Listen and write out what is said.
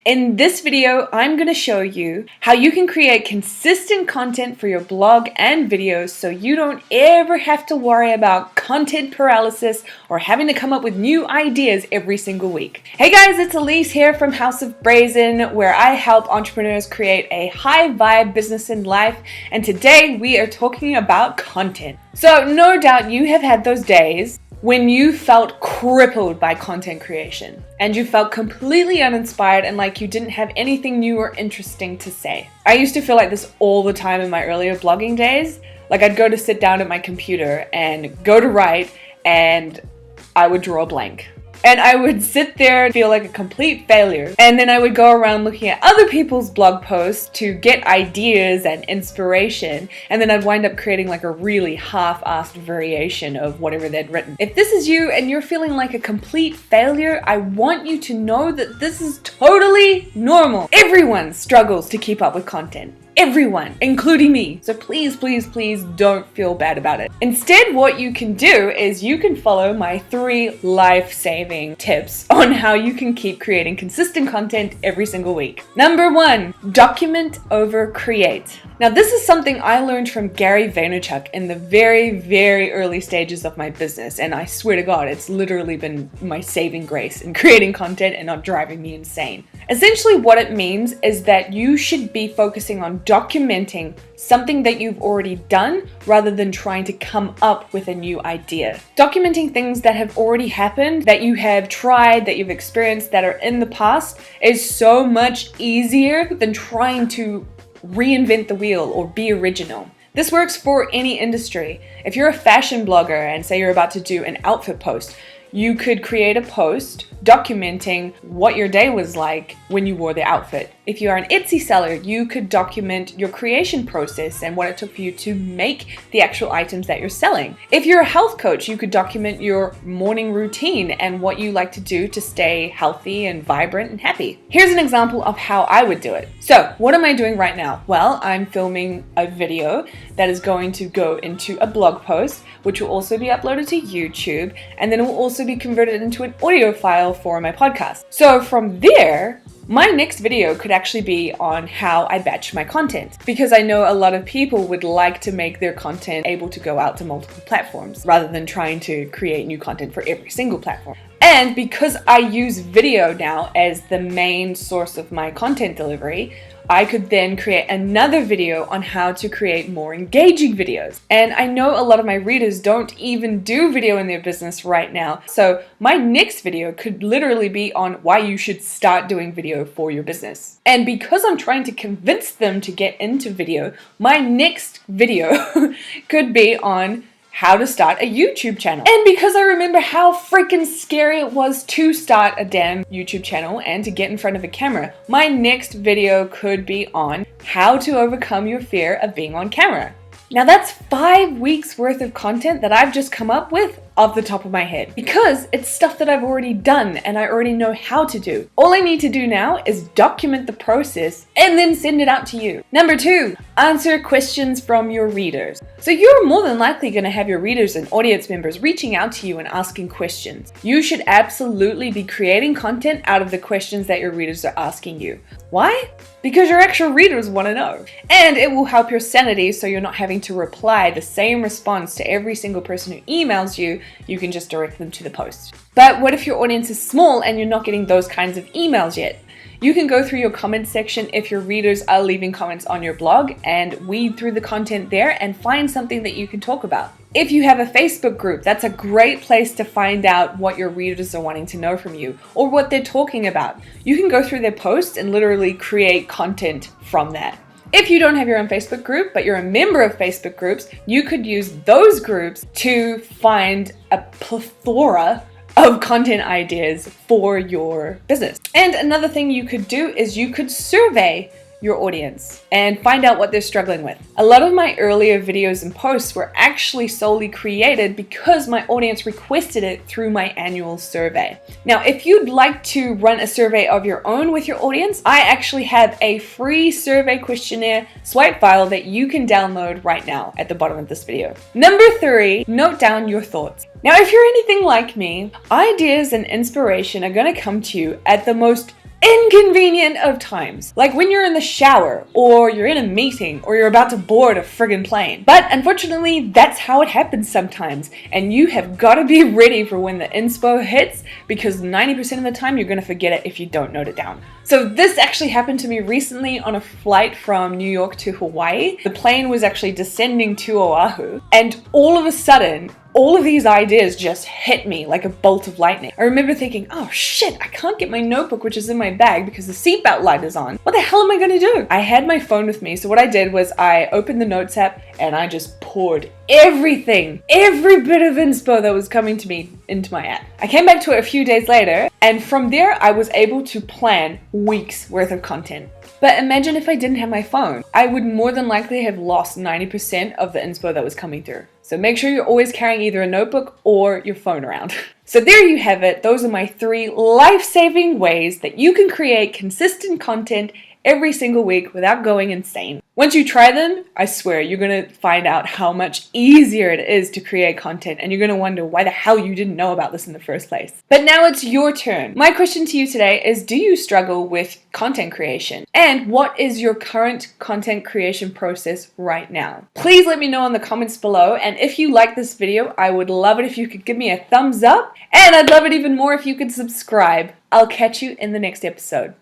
In this video, I'm going to show you how you can create consistent content for your blog and videos so you don't ever have to worry about content paralysis or having to come up with new ideas every single week. Hey guys, it's Elise here from House of Brazen, where I help entrepreneurs create a high vibe business and life, and today we are talking about content. So no doubt you have had those days when you felt crippled by content creation and you felt completely uninspired and like you didn't have anything new or interesting to say. I used to feel like this all the time in my earlier blogging days. Like I'd go to sit down at my computer and go to write and I would draw a blank. And I would sit there and feel like a complete failure. And then I would go around looking at other people's blog posts to get ideas and inspiration. And then I'd wind up creating like a really half-assed variation of whatever they'd written. If this is you and you're feeling like a complete failure, I want you to know that this is totally normal. Everyone struggles to keep up with content. Everyone, including me. So please, please, please don't feel bad about it. Instead, what you can do is you can follow my 3 life-saving tips on how you can keep creating consistent content every single week. Number 1, document over create. Now, this is something I learned from Gary Vaynerchuk in the very, very early stages of my business. And I swear to God, it's literally been my saving grace in creating content and not driving me insane. Essentially, what it means is that you should be focusing on documenting something that you've already done rather than trying to come up with a new idea. Documenting things that have already happened, that you have tried, that you've experienced, that are in the past is so much easier than trying to reinvent the wheel or be original. This works for any industry. If you're a fashion blogger and say you're about to do an outfit post, you could create a post documenting what your day was like when you wore the outfit. If you are an Etsy seller, you could document your creation process and what it took for you to make the actual items that you're selling. If you're a health coach, you could document your morning routine and what you like to do to stay healthy and vibrant and happy. Here's an example of how I would do it. So, what am I doing right now? Well, I'm filming a video that is going to go into a blog post, which will also be uploaded to YouTube, and then it will also be converted into an audio file for my podcast. So from there, my next video could actually be on how I batch my content, because I know a lot of people would like to make their content able to go out to multiple platforms rather than trying to create new content for every single platform. And because I use video now as the main source of my content delivery, I could then create another video on how to create more engaging videos. And I know a lot of my readers don't even do video in their business right now. So my next video could literally be on why you should start doing video for your business. And because I'm trying to convince them to get into video, my next video could be on how to start a YouTube channel. And because I remember how freaking scary it was to start a damn YouTube channel and to get in front of a camera, my next video could be on how to overcome your fear of being on camera. Now that's 5 weeks worth of content that I've just come up with off the top of my head, because it's stuff that I've already done and I already know how to do. All I need to do now is document the process and then send it out to you. Number 2, answer questions from your readers. So you're more than likely going to have your readers and audience members reaching out to you and asking questions. You should absolutely be creating content out of the questions that your readers are asking you. Why? Because your actual readers want to know. And it will help your sanity, so you're not having to reply the same response to every single person who emails you. You can just direct them to the post. But what if your audience is small and you're not getting those kinds of emails yet? You can go through your comment section if your readers are leaving comments on your blog and weed through the content there and find something that you can talk about. If you have a Facebook group, that's a great place to find out what your readers are wanting to know from you or what they're talking about. You can go through their posts and literally create content from that. If you don't have your own Facebook group, but you're a member of Facebook groups, you could use those groups to find a plethora of content ideas for your business. And another thing you could do is you could survey your audience and find out what they're struggling with. A lot of my earlier videos and posts were actually solely created because my audience requested it through my annual survey. Now, if you'd like to run a survey of your own with your audience, I actually have a free survey questionnaire swipe file that you can download right now at the bottom of this video. Number 3, note down your thoughts. Now, if you're anything like me, ideas and inspiration are going to come to you at the most inconvenient of times. Like when you're in the shower, or you're in a meeting, or you're about to board a friggin' plane. But unfortunately, that's how it happens sometimes. And you have got to be ready for when the inspo hits, because 90% of the time you're going to forget it if you don't note it down. So this actually happened to me recently on a flight from New York to Hawaii. The plane was actually descending to Oahu, and all of a sudden, all of these ideas just hit me like a bolt of lightning. I remember thinking, oh shit, I can't get my notebook, which is in my bag, because the seatbelt light is on. What the hell am I gonna do? I had my phone with me, so what I did was I opened the notes app and I just poured everything, every bit of inspo that was coming to me into my app. I came back to it a few days later, and from there I was able to plan weeks worth of content. But imagine if I didn't have my phone. I would more than likely have lost 90% of the inspo that was coming through. So make sure you're always carrying either a notebook or your phone around. So there you have it. Those are my 3 life-saving ways that you can create consistent content every single week without going insane. Once you try them, I swear you're going to find out how much easier it is to create content, and you're going to wonder why the hell you didn't know about this in the first place. But now it's your turn. My question to you today is, do you struggle with content creation? And what is your current content creation process right now? Please let me know in the comments below, and if you like this video, I would love it if you could give me a thumbs up, and I'd love it even more if you could subscribe. I'll catch you in the next episode.